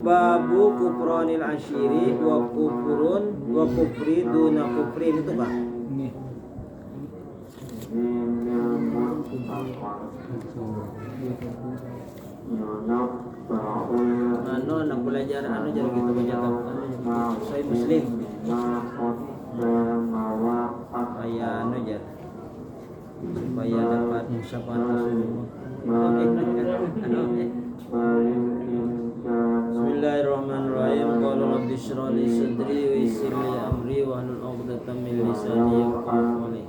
Babu kufronil asyiri wa kufri duna kufrin, itu Pak. Nak belajar jadi gitu mencatat Sahih Muslim. Supaya dapat syafaat Rasulullah. Bismillahirrahmanirrahim. Qala rabbi shrah li sadri wa yassir li amri wa hlul 'uqdatam min lisani yafqahu qawli.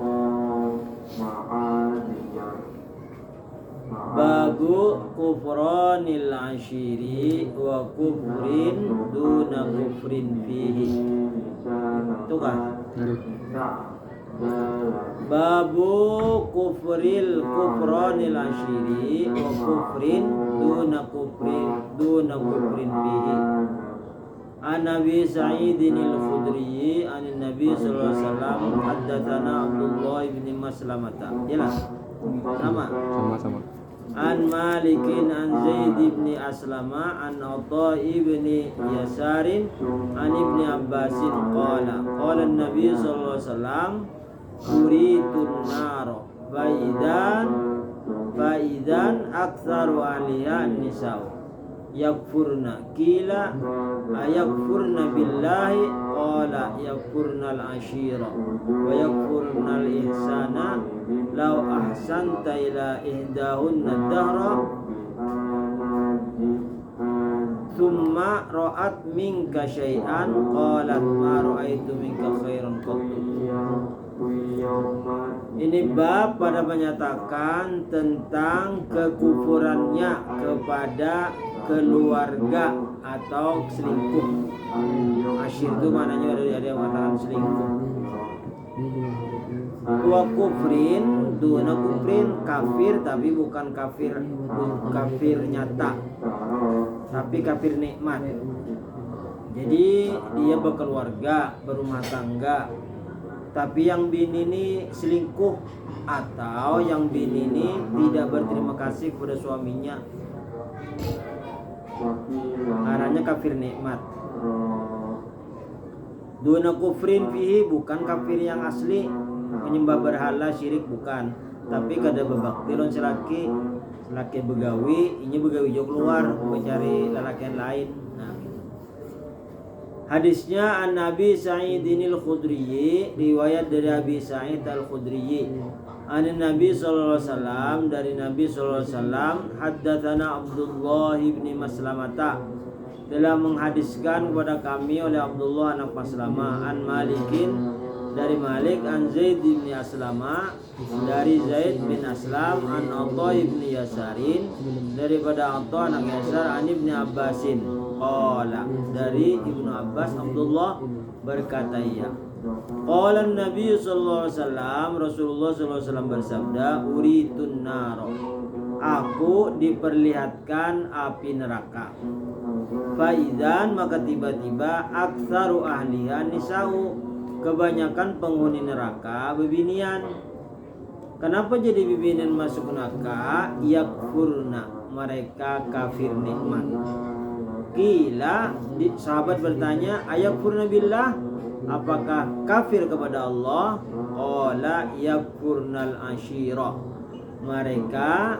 Babu kufranil asyiri wa kufrin duna kufrin fihi. Itu kan? Babu kufranil asyiri wa kufrin duna kufrin fihi. An Nabi Sa'idin al-Khudri an Nabi sallallahu alaihi wasallam haddatsana Abdullah bin Maslamata. Jelas? Sama. An Malikin an Zaid bin Aslama an Atha ibn Yasarin an Ibni Abbasin qala Nabi sallallahu alaihi wasallam uritun naro faidan aktsaru ahliha nisa'u yakfurna kila ayakfurna billahi qala yakfurnal ashira wa yakfurnal ihsana law ahsanta ila ihdahunna dahra thumma ra'at minka syai'an qalat ma ra'aitu minka khairan qattu. Ini bab pada menyatakan tentang kekufurannya kepada keluarga atau selingkuh. Asyir itu maknanya ada yang mengatakan selingkuh. Wa kufrin duna kufrin, kafir tapi bukan kafir nyata, tapi kafir nikmat. Jadi dia berkeluarga, berumah tangga, tapi yang bini ini selingkuh atau yang bini ini tidak berterima kasih kepada suaminya, arahnya kafir nikmat. Duna kufrin fihi, bukan kafir yang asli penyembah berhala syirik, bukan, tapi kada bebaktilon selaki begawi, ini begawi jauh keluar mencari lelaki yang lain. Nah, hadisnya an Nabi Sa'idin al-Khudri, riwayat dari Abi Sa'id al-Khudri an Nabi sallallahu alaihi wasallam, dari Nabi sallallahu alaihi wasallam, haddatsana Abdullah bin Maslamata, telah menghadiskan kepada kami oleh Abdullah anak Maslamah, an Malikin, dari Malik, an Zaid bin Aslama, dari Zaid bin Aslam, an Atha bin Yasarin, daripada Atha anak Yasar, an Ibni Abbasin qala, dari Ibnu Abbas Abdullah berkata, ya qala Nabi sallallahu alaihi wasallam, Rasulullah sallallahu alaihi wasallam bersabda, uritun naro, aku diperlihatkan api neraka. Faizan, maka tiba-tiba aktsaru ahliha nisa'u, kebanyakan penghuni neraka bebinian. Kenapa jadi bebinian masuk neraka? Yakfurna, mereka kafir nikmat. Kila, sahabat bertanya, ayakfurna billah, apakah kafir kepada Allah? Qala yakfurnal ashira, mereka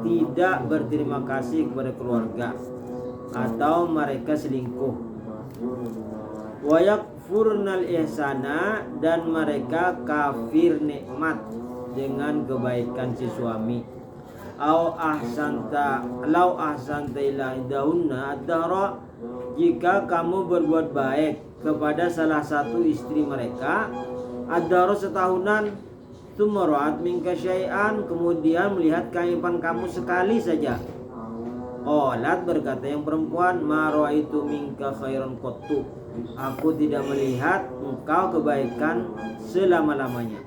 tidak berterima kasih kepada keluarga atau mereka selingkuh. Wa yakfurnal ihsana, dan mereka kafir nikmat dengan kebaikan si suami. Lau ahsanta ila idahunna ad-dahra, jika kamu berbuat baik kepada salah satu istri mereka, ad-dahra setahunan, tumarat minka syai'an, kemudian melihat keaiban kamu sekali saja. Qalat, berkata yang perempuan, ma ra'aitu minka khairan qattu, aku tidak melihat engkau kebaikan selama-lamanya.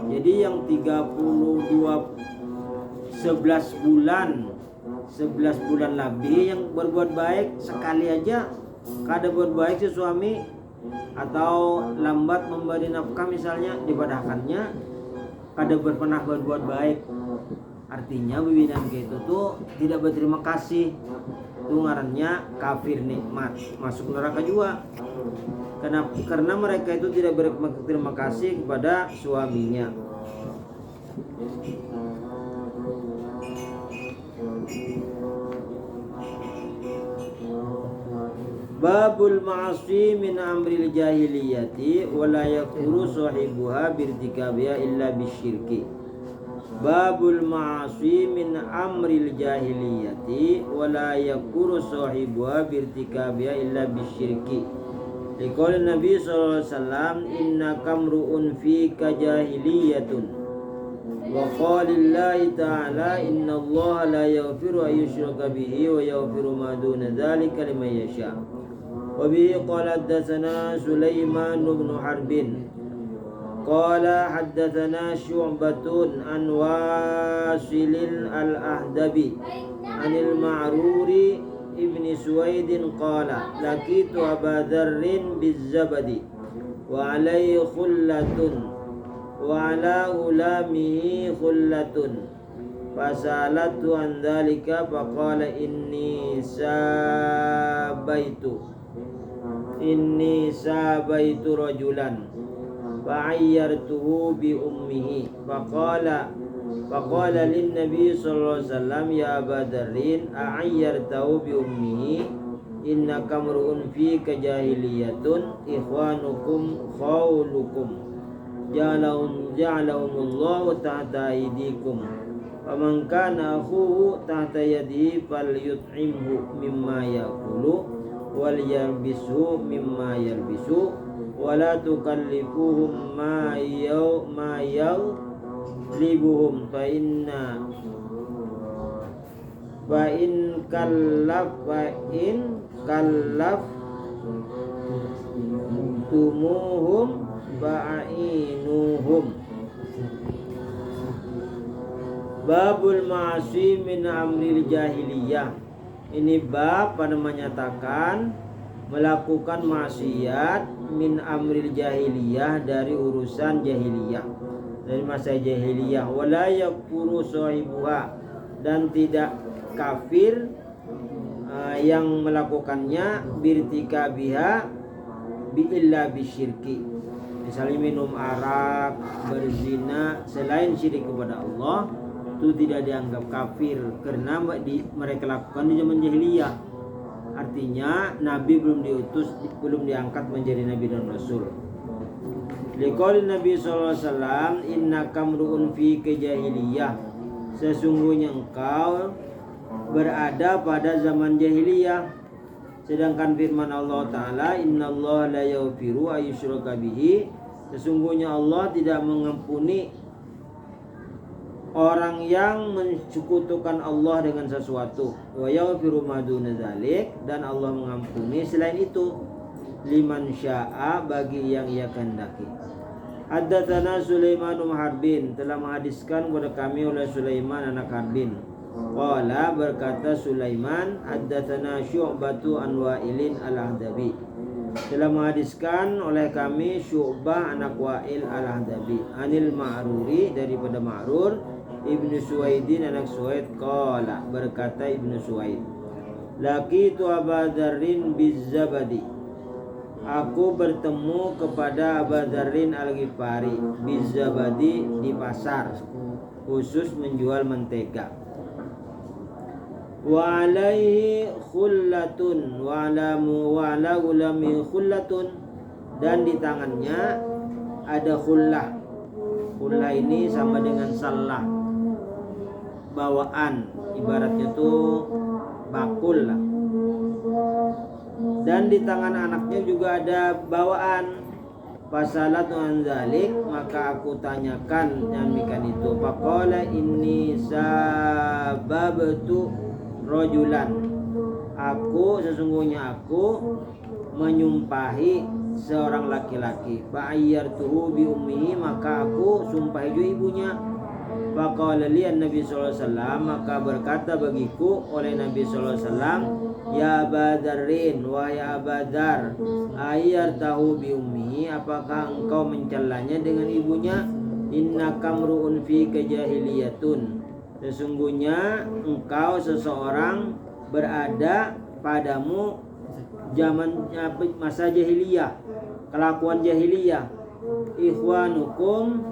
Jadi yang 11 bulan lebih yang berbuat baik sekali aja, kada berbuat baik si suami atau lambat memberi nafkah misalnya, dibadahkannya, kada pernah berbuat baik. Artinya bibinan itu tuh tidak berterima kasih. Itu ngarannya kafir nikmat, masuk neraka juga. Karena mereka itu tidak berterima kasih kepada suaminya. Babul ma'asi min amril jahiliyati wa la yakuru sahibuha birtikabiha illa bisyirki. Babul ma'asi min amril jahiliyati wa la yakuru sahibuha birtikabiha illa bisyirki. Liqaul Nabi sallallahu alaihi wasallam innaka mru'un fika jahiliyatun wa qalillahi ta'ala innallaha la yaghfiru an yushraka bihi wa yaghfiru ma duna dzalika liman yasha. Wa bihi qala haddatsana Sulaiman bin Harbin qala haddatsana Syu'batun an Wasilil al-Ahdabi anil Ma'ruri ibni Suwaidin qala laqitu Aba Dzarrin bizzabadi wa alayhi khullatun wa ala ulamihi khullatun fasalatu an dzalika faqala inni sabaitu rajulan fa'ayyartuhu bi ummihi faqala lin nabi sallallahu alaihi wasallam ya Aba Dzarrin a'ayyartahu bi ummihi innaka mar'un fika jahiliyatun ikhwanukum khawlukum ja'alahumullahu tahta aydikum faman kana akhuhu tahta yadihi falyut'imhu mimma yakulu wal yalbisu mimma yalbisu wala tukallifuhum ma yalibuhum fa in kallaf tumuhum fa'inuhum. Babul ma'asi min amril jahiliyah. Ini bab pada menyatakan melakukan maksiat min amril jahiliyah, dari urusan jahiliyah, dari masa jahiliyah. Wala yakfuru sahibuha, dan tidak kafir yang melakukannya birtikabiha bi illa bisyirki. Misalnya minum arak, berzina selain syirik kepada Allah, itu tidak dianggap kafir karena mereka lakukan di zaman jahiliyah. Artinya Nabi belum diutus, belum diangkat menjadi Nabi dan Rasul. Liqaulin Nabi sallallahu alaihi wasallam innaka mru'un fi jahiliyah, sesungguhnya engkau berada pada zaman jahiliyah. Sedangkan firman Allah Ta'ala innallaha la yaghfiru ayyushraka bihi, sesungguhnya Allah tidak mengampuni orang yang mensekutukan Allah dengan sesuatu. Wa yaghfiru ma duna dzalik, dan Allah mengampuni selain itu liman syaa, bagi yang Ia kehendaki. Haddatsana Sulaiman bin Harbin, telah menghadiskan kepada kami oleh Sulaiman anak Harbin. Qala, berkata Sulaiman, haddatsana Syu'batu an Wa'ilin al-Ahdabi, telah menghadiskan oleh kami Syu'bah anak Wa'il al-Ahdabi, anil Ma'ruri, daripada Ma'rur ibnu Suwaidin anak Suwaid. Qala, berkata ibnu Suwaid, laqitu Aba Dzarrin bizzabadi, aku bertemu kepada Aba Dzarrin al-Ghifari bizzabadi, di pasar khusus menjual mentega. Wa alaihi khullatun wa ala gulami khullatun, dan di tangannya ada khullah. Khullah ini sama dengan salah, bawaan, ibaratnya tuh bakul lah. Dan di tangan anaknya juga ada bawaan. Fasalatu an dzalik, maka aku tanyakan demikian itu. Faqala inni sababtu rajulan, sesungguhnya aku menyumpahi seorang laki-laki. Fa'ayyartuhu bi ummihi, maka aku sumpahi juga ibunya. Faqala li Nabi sallallahu alaihi wasallam, maka berkata bagiku oleh Nabi sallallahu alaihi wasallam, ya Aba Dzarrin, wahai Aba Dzar, ayyartahu bi ummihi, apakah engkau mencelanya dengan ibunya? Innaka mru'un fika jahiliyatun, Sesungguhnya engkau seseorang berada padamu zaman masa jahiliyah, kelakuan jahiliyah. Ikhwanukum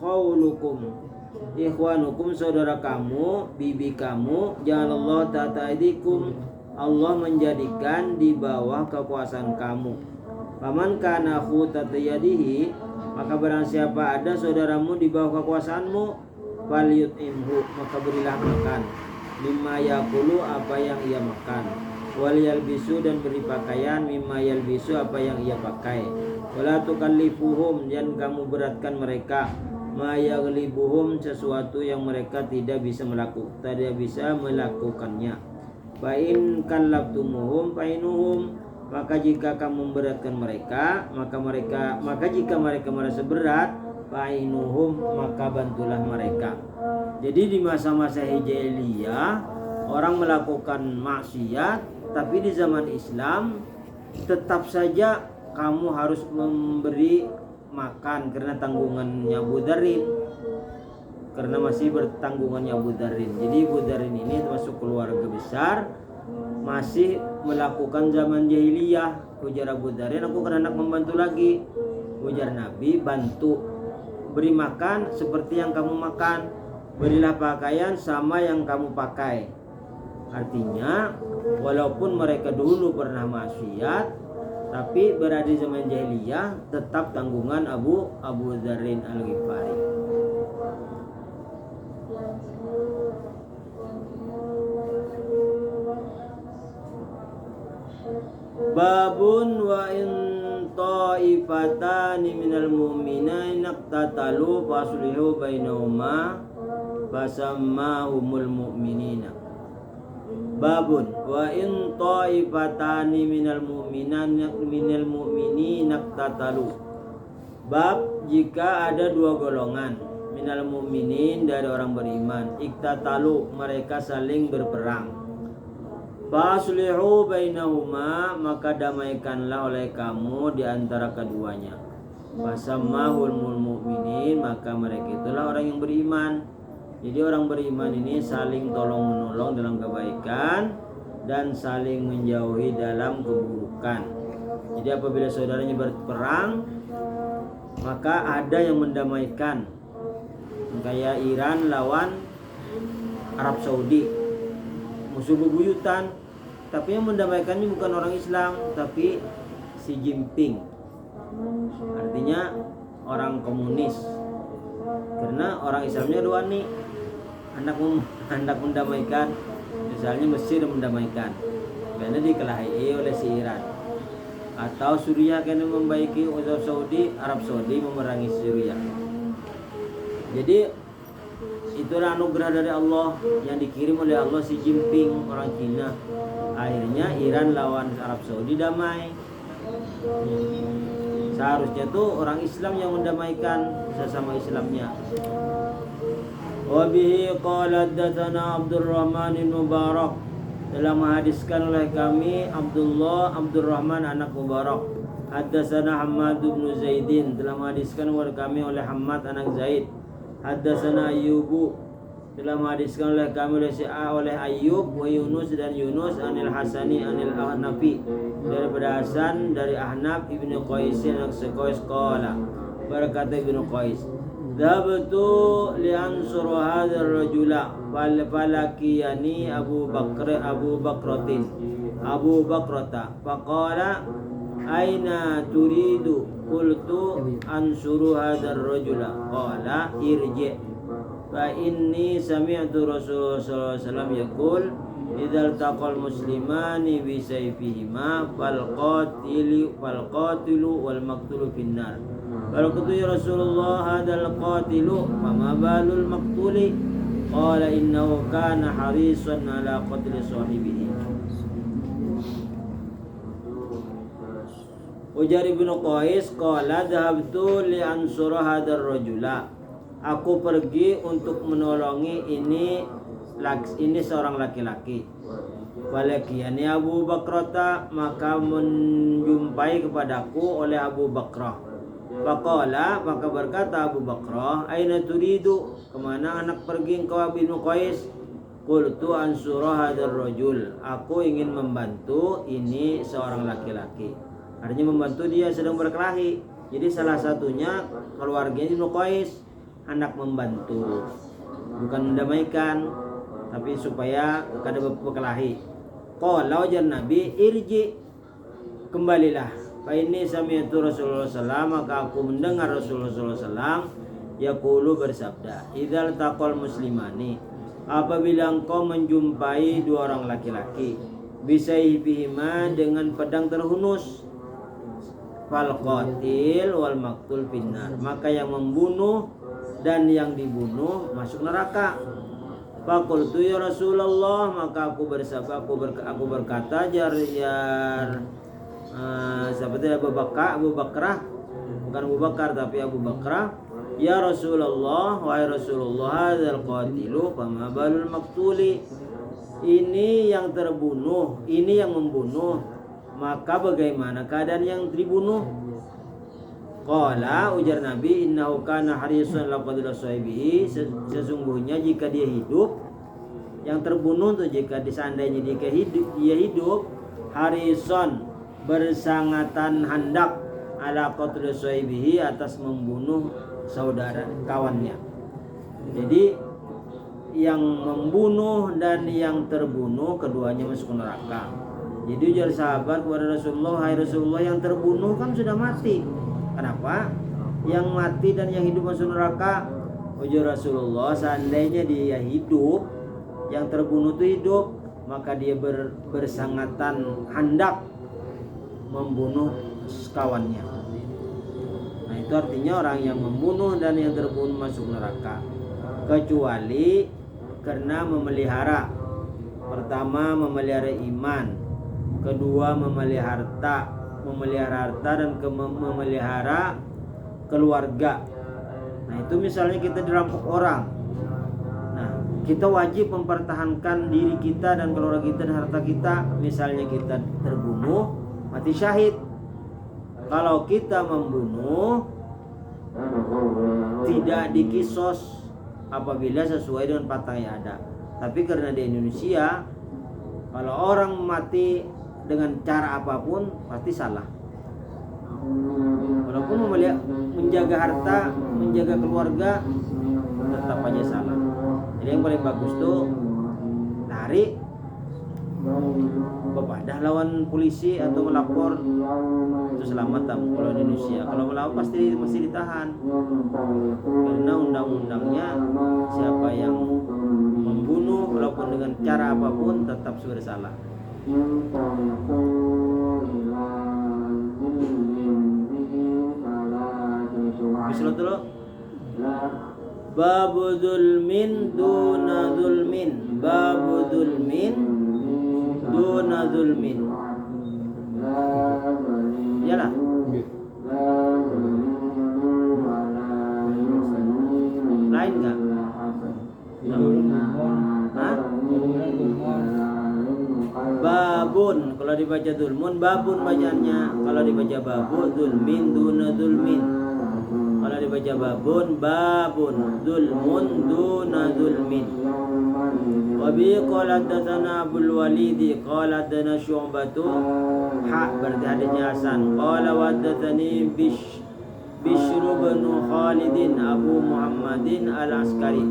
khawlukum. Ikhwanukum saudara kamu, bibi kamu, jalallahu ta'ala aidikum. Allah menjadikan di bawah kekuasaan kamu. Paman kana khutata yadihi, maka barang siapa ada saudaramu di bawah kekuasaanmu, falyut'imhu, maka berilah makan. Mimma yakulu, apa yang ia makan. Wal yalbisu, dan beri pakaian. Mimma yalbisu, apa yang ia pakai. Wala tukallifuhum, dan kamu beratkan mereka. Ma yaghlibuhum, sesuatu yang mereka tidak bisa melakukannya. Fa in kallabtumuhum fainuhum, maka jika kamu memberatkan mereka, maka jika mereka merasa berat, fainuhum, maka bantulah mereka. Jadi di masa-masa jahiliyah orang melakukan maksiat, tapi di zaman Islam tetap saja kamu harus memberi makan karena tanggungannya Abu Darin, karena masih bertanggungannya Abu Darin. Jadi Abu Darin ini termasuk keluarga besar, masih melakukan zaman jahiliyah. Ujar Abu Darin, aku kan anak membantu lagi. Ujar Nabi, bantu, beri makan seperti yang kamu makan, berilah pakaian sama yang kamu pakai. Artinya walaupun mereka dulu pernah maksiat, tapi berada di zaman jahiliyah, tetap tanggungan Abu Darin Al-Ghifari. Babun wa in ta'ifatani minal mu'minina iqtatalu faslihu bainahuma fasammahumul mu'minina. Babun wa in ta'ifatani minal mu'minina iqtatalu. Bab, jika ada dua golongan minal mu'minin, dari orang beriman, iqtatalu, mereka saling berperang. Faslihu bainahuma, maka damaikanlah oleh kamu di antara keduanya. Fasammahul mu'minin, maka mereka itulah orang yang beriman. Jadi orang beriman ini saling tolong menolong dalam kebaikan dan saling menjauhi dalam keburukan. Jadi apabila saudaranya berperang, maka ada yang mendamaikan. Kayak Iran lawan Arab Saudi, musuh bebuyutan, tapi yang mendamaikannya bukan orang Islam, tapi Xi Jinping, artinya orang komunis. Karena orang Islamnya dua nih, hendak mendamaikan, misalnya Mesir mendamaikan karena dikelahi oleh si Iran, atau Suriah karena membaiki Arab Saudi memerangi Suriah. Jadi itulah anugerah dari Allah yang dikirim oleh Allah. Xi Jinping orang Cina, akhirnya Iran lawan Arab Saudi damai. Seharusnya tuh orang Islam yang mendamaikan sesama Islamnya. Wa bihi qala haddatsana Abdurrahman bin Mubarak, telah menghadiskan oleh kami Abdurrahman anak Mubarak. Haddatsana Hammad bin Zaidin, telah menghadiskan oleh kami oleh Hammad anak Zaid. Haddatsana Ayyubu, telah menghadiskan oleh kami oleh Ayyub wa Yunus, dan Yunus anil Hasani anil Ahnafi, daripada Hasan dari Ahnaf ibnu Qais anak Qais qala, berkata ibnu Qais, dhahabtu li'ansur hadzal rajula falakiyani Abu Bakrata faqala aina turidu, qultu ansuru hadzal rajula, qala irji fa inni sami'tu Rasulullah sallallahu alaihi wasallam yaqul idzal taqal muslimani bi sayfihima fal qatilu wal maqtulu finnar. Kalau ya Rasulullah hadzal qatilu fama balul maqtuli, qala innahu kana harisan ala qatli sahibihi. Ujar ibnu Qais qala dhahabtu li ansura hadzal rajula, aku pergi untuk menolongi ini seorang laki-laki. Walakiyani Abu Bakrata, maka menjumpai kepadaku oleh Abu Bakrah. Faqala, maka berkata Abu Bakrah, aina turidu, kemana anak pergi engkau bin Qais? Qultu ansura hadzal rajul, aku ingin membantu ini seorang laki-laki. Artinya membantu dia sedang berkelahi. Jadi salah satunya keluarganya Ibnu Qais hendak membantu, bukan mendamaikan, tapi supaya kada berkelahi. Qala wajan Nabi, irji, kembalilah. Fa inni sami'tu Rasulullah sallallahu, maka aku mendengar Rasulullah sallallahu yaqulu bersabda, idzal taqal muslimani, apabila engkau menjumpai dua orang laki-laki, bisayfihima, dengan pedang terhunus, fal qatil wal maqtul finnar, maka yang membunuh dan yang dibunuh masuk neraka. Faqultu ya Rasulullah, maka aku berkata seperti Abu Bakrah, bukan Abu Bakar tapi Abu Bakrah, ya Rasulullah, wahai Rasulullah, hadzal qatilu fama balul maqtuli, ini yang terbunuh, ini yang membunuh, maka bagaimana keadaan yang dibunuh? Qala, ujar Nabi, innahu kana harisan laqadra sahibihi, sesungguhnya jika dia hidup, yang terbunuh itu jika seandainya dia hidup, harison, bersangatan hendak, ala qatl sahibihi, atas membunuh saudara kawannya. Jadi yang membunuh dan yang terbunuh keduanya masuk neraka. Jadi ujar sahabat kepada Rasulullah, hai Rasulullah, yang terbunuh kan sudah mati, kenapa yang mati dan yang hidup masuk neraka? Ujar Rasulullah, seandainya dia hidup, yang terbunuh itu hidup, maka dia bersangatan hendak membunuh kawannya. Nah, itu artinya orang yang membunuh dan yang terbunuh masuk neraka, kecuali karena memelihara. Pertama, memelihara iman, kedua memelihara harta dan memelihara keluarga. Nah, itu misalnya kita dirampok orang, nah kita wajib mempertahankan diri kita dan keluarga kita dan harta kita. Misalnya kita terbunuh, mati syahid. Kalau kita membunuh, tidak dikisos apabila sesuai dengan patah yang ada. Tapi karena di Indonesia, kalau orang mati dengan cara apapun pasti salah. Walaupun menjaga harta, menjaga keluarga, tetap aja salah. Jadi yang paling bagus tuh tarik, bepadah lawan polisi atau melapor, itu selamat kalau di Indonesia. Kalau melapor pasti masih ditahan, karena undang-undangnya siapa yang membunuh walaupun dengan cara apapun tetap bersalah. Bismillah dulu. Babu zulmin duna zulmin, babu zulmin duna zulmin. Yalah. Lain enggak? Hah? Babun, kalau dibaca zulmun, babun bacaannya. Kalau dibaca babu, zulmin duna zulmin. Kalau dibaca babun, babun, zulmun duna zulmin. Wabi qala hadatsana Abdul Walid qala hadatsana Syu'batu, berarti hadisnya Hasan. Qala hadatsani Bishr bin Khalid Abu Muhammadin Al-Askari.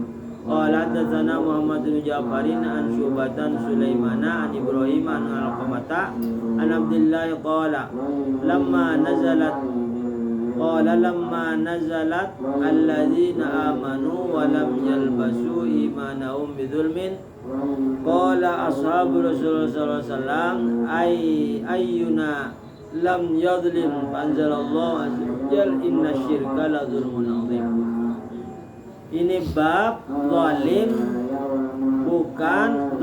Qala hadatsana Muhammad bin Ja'farin an Syu'batan Sulaimana an Ibrahim an Al-Qamata an Abdullah qala lamma nazalat alladzina amanu wa lam yalbasu imanahum bidzulmin qala ashabu Rasulullah sallallahu alaihi wasallam ayyuna lam yadhlim anzalallahu azza wajal inna syirka la dzulmun adzim. Ini bab zalim bukan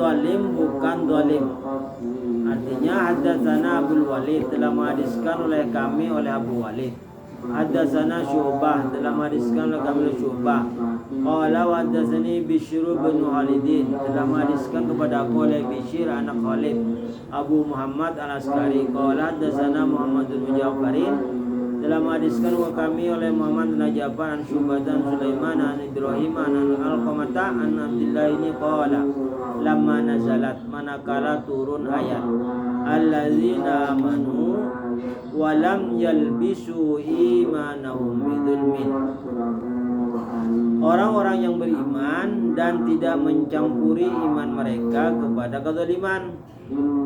zalim. Artinya hadatsana Abdul Walid, telah menghadiskan oleh kami oleh Abu Walid. Hadatsana Syu'bah, telah menghadiskan oleh kami oleh Syu'bah. Qala wa hadatsani Bishr bin Khalid, telah menghadiskan kepada aku oleh Bishr anak Khalid Abu Muhammad Al-Askari. Qala hadatsana Muhammad bin Ja'farin telah menghadiskan wa kami oleh Muhammad bin Ja'far an Syu'bah an Sulaiman an Ibrahim an Alqamah an Abdullah ini qala lamma nazalat manakala turun ayat allazina amanu wa lam yalbisu imanahum bidzulmin, orang-orang yang beriman dan tidak mencampuri iman mereka kepada kezaliman.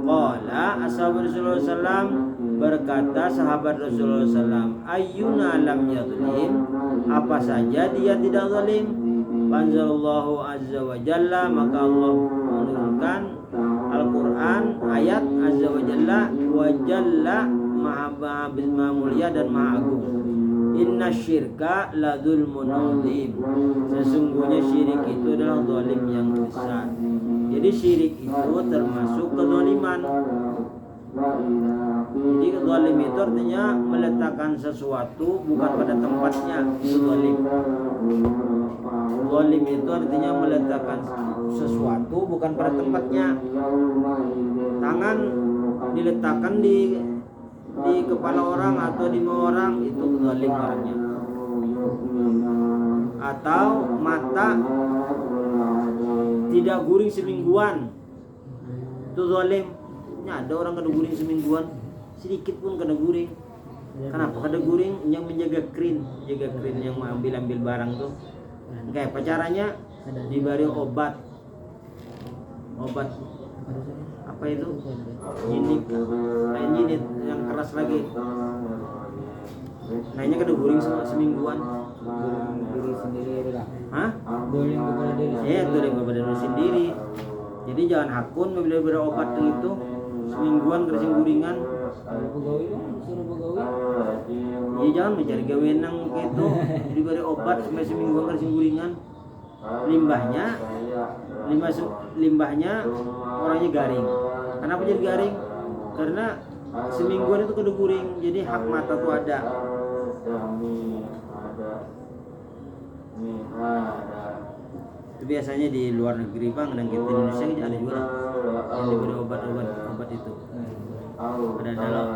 Qala ashabu Rasulullah sallam, berkata sahabat Rasulullah sallam, ayyuna lam yadlim, apa saja dia tidak zalim. Anzalallahu azza wa jalla, maka Allah menurunkan Al-Quran ayat azza wa jalla, wa jalla maha mulia dan maha agung. Inna syirka la dzulmun adzim, sesungguhnya syirik itu adalah zalim yang besar. Jadi syirik itu termasuk kezaliman. Jadi zalim itu artinya meletakkan sesuatu bukan pada tempatnya, itu zalim. Zalim itu artinya meletakkan sesuatu bukan pada tempatnya. Tangan diletakkan di kepala orang atau di mata orang, itu zalim orangnya. Atau mata tidak guring semingguan, itu zalim. Ada orang kena guring semingguan, sedikit pun kena guring. Kenapa kena guring? Yang menjaga krin yang ambil barang tuh. Kayak pacarannya diberi obat apa itu? Jinit yang keras lagi. Nah ini kena guring semingguan. Diri sendiri adalah. Hah? Guring kepada diri. Guring kepada diri sendiri. Jadi jangan hakun membeli obat itu semingguan kerja guringan. Suruh pegawai. Iya jangan mencari gawenang gitu. Diberi obat sampai semingguan kerja guringan. Limbahnya orangnya garing. Kenapa jadi garing? Karena semingguan itu kena guring. Jadi hak mata tuh ada. Itu biasanya di luar negeri bang, dan kita di Indonesia ada juga yang diberi obat itu. Ada dalam